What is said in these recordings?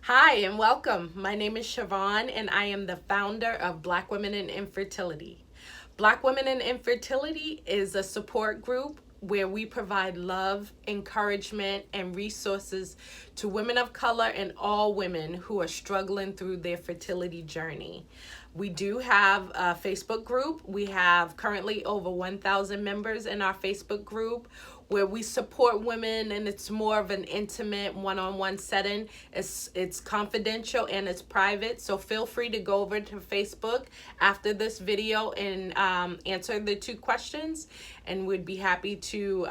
Hi and welcome. My name is Siobhan and I am the founder of Black Women in Infertility. Black Women in Infertility is a support group where we provide love, encouragement, and resources to women of color and all women who are struggling through their fertility journey. We do have a Facebook group. We have currently over 1,000 members in our Facebook group where we support women, and it's more of an intimate one-on-one setting. It's confidential and it's private, so feel free to go over to Facebook after this video and answer the 2 questions, and we'd be happy to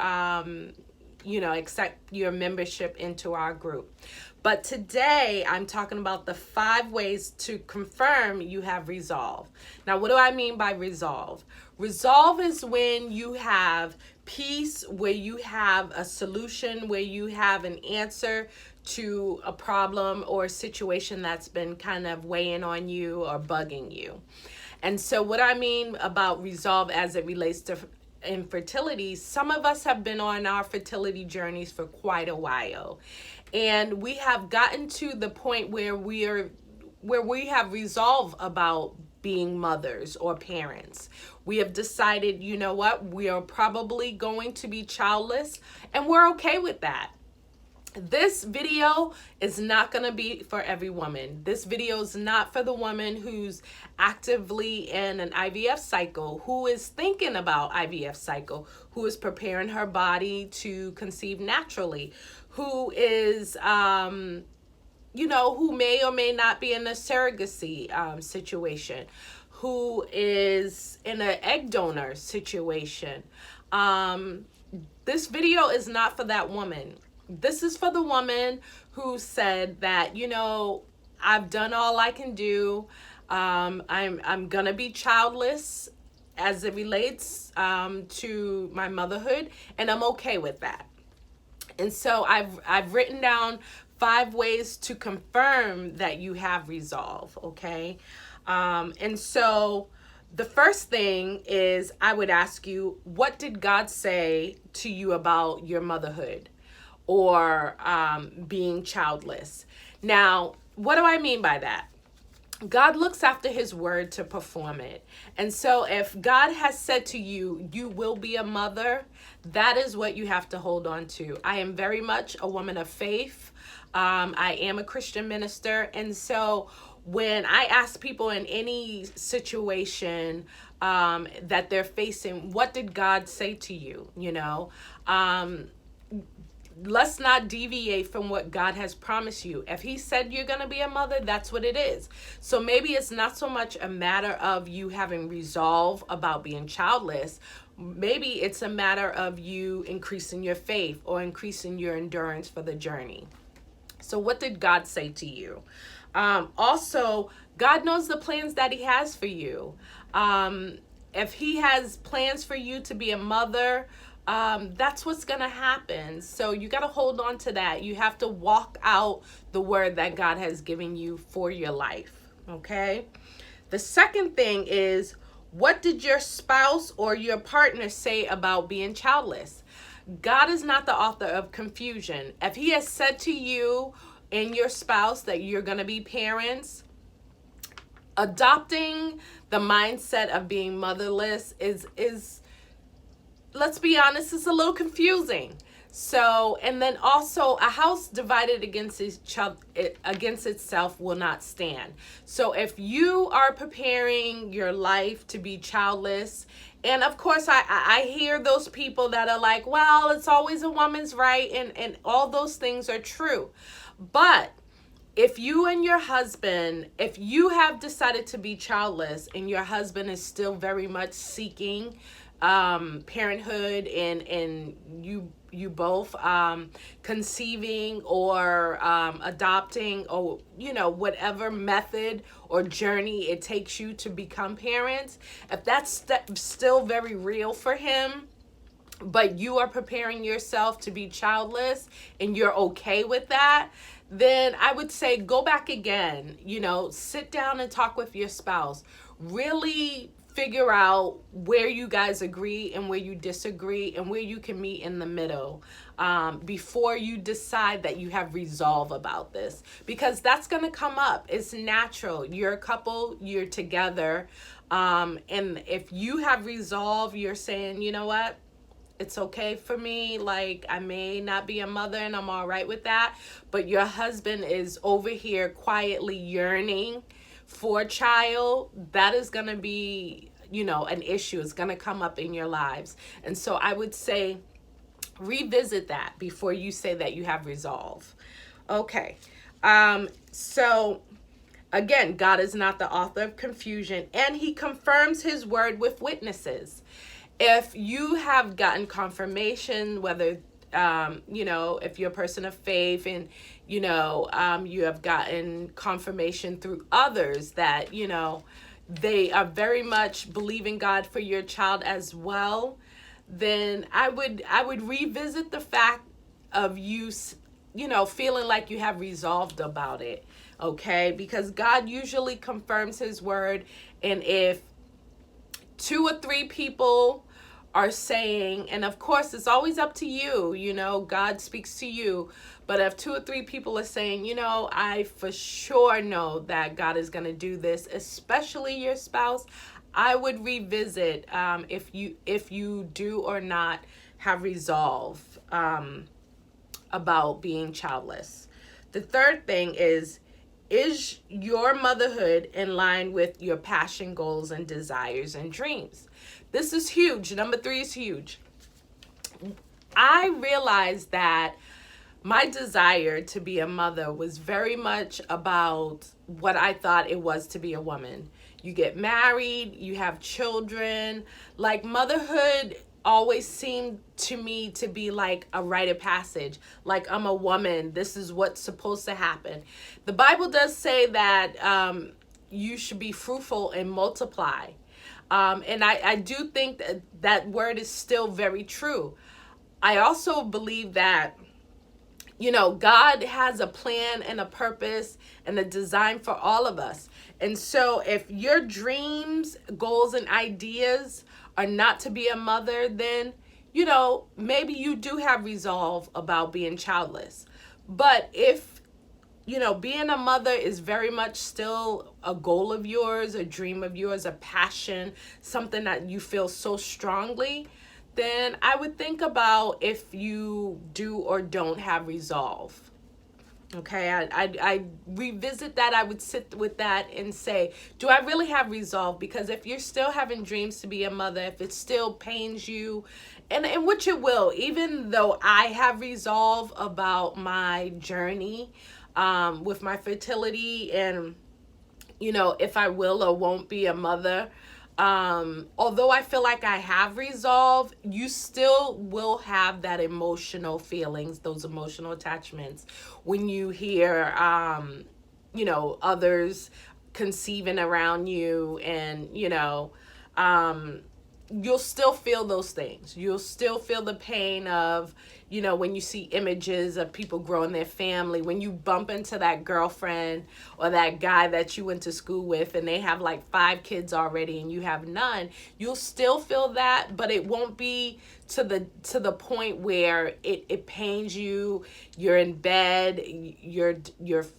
accept your membership into our group. But today I'm talking about the 5 ways to confirm you have resolve. Now, what do I mean by resolve? Resolve is when you have peace, where you have a solution, where you have an answer to a problem or a situation that's been kind of weighing on you or bugging you. And so what I mean about resolve as it relates to infertility, some of us have been on our fertility journeys for quite a while, and we have gotten to the point where we have resolve about being mothers or parents. We have decided, you know what, we are probably going to be childless, and we're okay with that. This video is not going to be for every woman. This video is not for the woman who's actively in an IVF cycle, who is thinking about IVF cycle, who is preparing her body to conceive naturally, who is, who may or may not be in a surrogacy situation, who is in an egg donor situation. This video is not for that woman. This is for the woman who said that, I've done all I can do. I'm gonna be childless as it relates to my motherhood, and I'm okay with that. And so I've written down 5 ways to confirm that you have resolve, okay? And so the first thing is, I would ask you, what did God say to you about your motherhood or being childless? Now, what do I mean by that? God looks after his word to perform it. And so if God has said to you, you will be a mother, that is what you have to hold on to. I am very much a woman of faith. I am a Christian minister. And so when I ask people in any situation that they're facing, what did God say to you? Let's not deviate from what God has promised you. If he said you're going to be a mother, that's what it is. So maybe it's not so much a matter of you having resolve about being childless. Maybe it's a matter of you increasing your faith or increasing your endurance for the journey. So what did God say to you? Also, God knows the plans that he has for you. If he has plans for you to be a mother, that's what's going to happen. So you got to hold on to that. You have to walk out the word that God has given you for your life. Okay. The second thing is, what did your spouse or your partner say about being childless? God is not the author of confusion. If he has said to you and your spouse that you're going to be parents, adopting the mindset of being motherless is, let's be honest, it's a little confusing. So, and then also, a house divided against itself will not stand. So if you are preparing your life to be childless, and of course I hear those people that are like, well, it's always a woman's right, and all those things are true. But if you and your husband, if you have decided to be childless and your husband is still very much seeking parenthood, and you both conceiving or adopting, or whatever method or journey it takes you to become parents, if that's still very real for him, but you are preparing yourself to be childless and you're okay with that, then I would say go back again, sit down and talk with your spouse. Really figure out where you guys agree and where you disagree and where you can meet in the middle, before you decide that you have resolve about this, because that's going to come up. It's natural. You're a couple, you're together. And if you have resolve, you're saying, you know what? It's okay for me. Like, I may not be a mother and I'm all right with that. But your husband is over here quietly yearning for a child. That is going to be, an issue. It's going to come up in your lives. And so I would say revisit that before you say that you have resolve. Okay. So again, God is not the author of confusion, and he confirms his word with witnesses. If you have gotten confirmation, whether, if you're a person of faith and, you have gotten confirmation through others that, they are very much believing God for your child as well, then I would revisit the fact of you, feeling like you have resolved about it. Okay, because God usually confirms his word. And if 2 or 3 people are saying, and of course it's always up to you, God speaks to you, but if 2 or 3 people are saying, I for sure know that God is going to do this, especially your spouse, I would revisit if you do or not have resolve about being childless. The third thing is your motherhood in line with your passion, goals, and desires and dreams? This is huge. Number 3 is huge. I realized that my desire to be a mother was very much about what I thought it was to be a woman. You get married, you have children. Like, motherhood always seemed to me to be like a rite of passage. Like, I'm a woman, this is what's supposed to happen. The Bible does say that you should be fruitful and multiply. And I do think that word is still very true. I also believe that, God has a plan and a purpose and a design for all of us. And so if your dreams, goals, and ideas are not to be a mother, then, maybe you do have resolve about being childless. But if, being a mother is very much still a goal of yours, a dream of yours, a passion, something that you feel so strongly, then I would think about if you do or don't have resolve. Okay, I revisit that. I would sit with that and say, do I really have resolve? Because if you're still having dreams to be a mother, if it still pains you, and which it will, even though I have resolve about my journey with my fertility and, if I will or won't be a mother, although I feel like I have resolve, you still will have that emotional feelings, those emotional attachments when you hear, others conceiving around you, and, you'll still feel those things. You'll still feel the pain of, when you see images of people growing their family, when you bump into that girlfriend or that guy that you went to school with and they have like 5 kids already and you have none, you'll still feel that, but it won't be to the point where it pains you. You're in bed, you're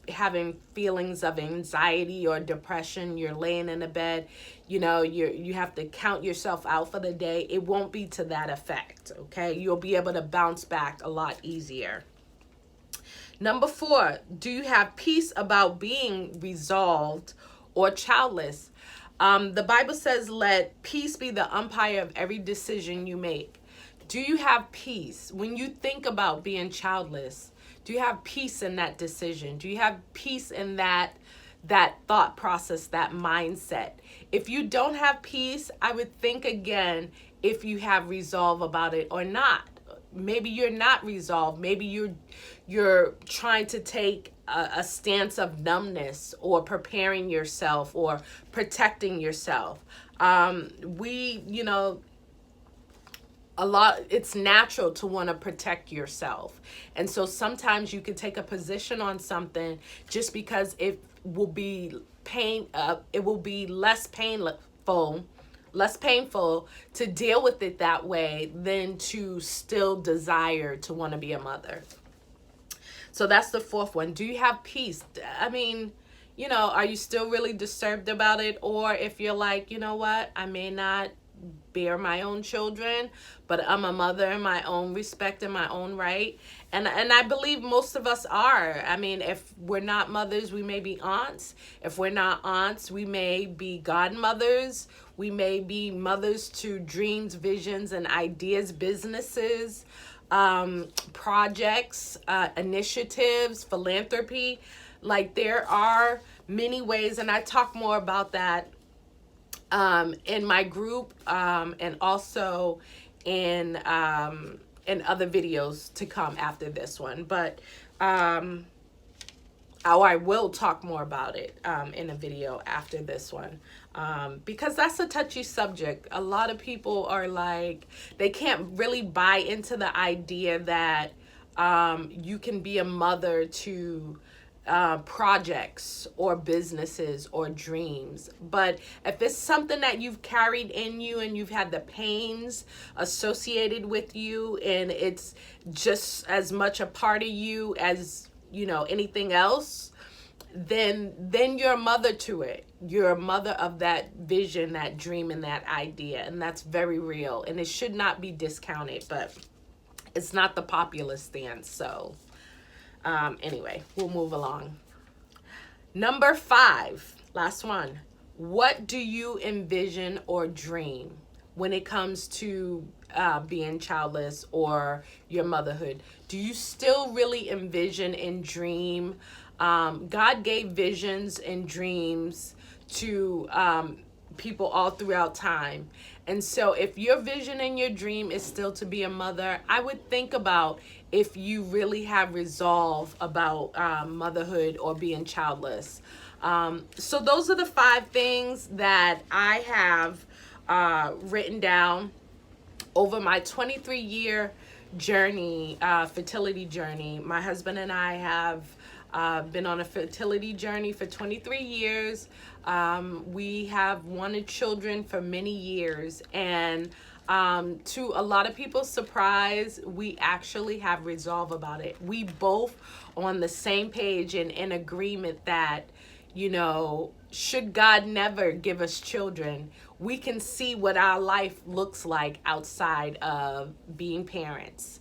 having feelings of anxiety or depression, you're laying in a bed, you have to count yourself out for the day. It won't be to that effect, okay? You'll be able to bounce back a lot easier. Number 4, do you have peace about being resolved or childless? The Bible says, let peace be the umpire of every decision you make. Do you have peace when you think about being childless? Do you have peace in that decision? Do you have peace in that thought process, that mindset? If you don't have peace, I would think again if you have resolve about it or not. Maybe you're not resolved. Maybe you're trying to take a stance of numbness or preparing yourself or protecting yourself. It's natural to want to protect yourself. And so sometimes you can take a position on something just because it will be less painful less painful to deal with it that way than to still desire to want to be a mother. So that's the fourth one. Do you have peace? I mean, you know, are you still really disturbed about it? Or if you're like, you know what, I may not bear my own children, but I'm a mother in my own respect, in my own right. And I believe most of us are. I mean, if we're not mothers, we may be aunts. If we're not aunts, we may be godmothers. We may be mothers to dreams, visions, and ideas, businesses, projects, initiatives, philanthropy. Like, there are many ways, and I talk more about that in my group, and also in other videos to come after this one. But I will talk more about it in a video after this one, because that's a touchy subject. A lot of people are like, they can't really buy into the idea that you can be a mother to projects or businesses or dreams. But if it's something that you've carried in you and you've had the pains associated with you, and it's just as much a part of you as, you know, anything else, then you're a mother to it. You're a mother of that vision, that dream, and that idea. And that's very real. And it should not be discounted, but it's not the popular stance. So anyway, we'll move along. Number 5, last one. What do you envision or dream when it comes to being childless or your motherhood? Do you still really envision and dream? God gave visions and dreams to people all throughout time. And so if your vision and your dream is still to be a mother, I would think about if you really have resolve about motherhood or being childless. So those are the 5 things that I have written down over my 23-year journey, fertility journey. My husband and I have been on a fertility journey for 23 years. We have wanted children for many years, and to a lot of people's surprise, we actually have resolve about it. We both on the same page and in agreement that, you know, should God never give us children, we can see what our life looks like outside of being parents,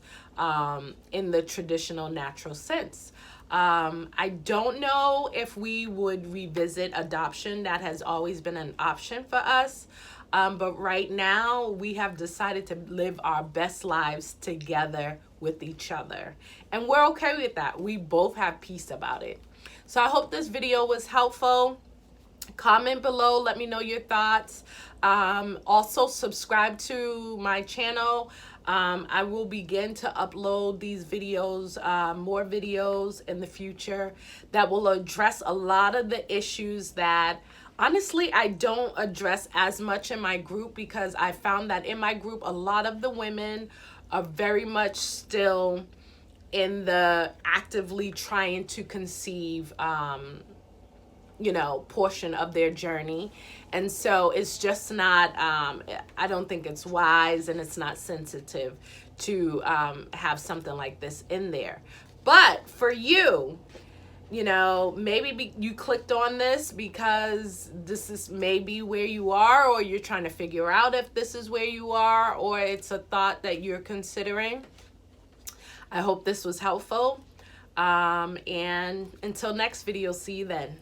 in the traditional natural sense. I don't know if we would revisit adoption. That has always been an option for us. But right now we have decided to live our best lives together with each other. And we're okay with that. We both have peace about it. So I hope this video was helpful. Comment below, let me know your thoughts. Also subscribe to my channel. I will begin to upload these videos, more videos in the future that will address a lot of the issues that honestly I don't address as much in my group, because I found that in my group a lot of the women are very much still in the actively trying to conceive you know, portion of their journey. And so it's just not, I don't think it's wise, and it's not sensitive to have something like this in there. But for you, you know, maybe you clicked on this because this is maybe where you are, or you're trying to figure out if this is where you are, or it's a thought that you're considering. I hope this was helpful. And until next video, see you then.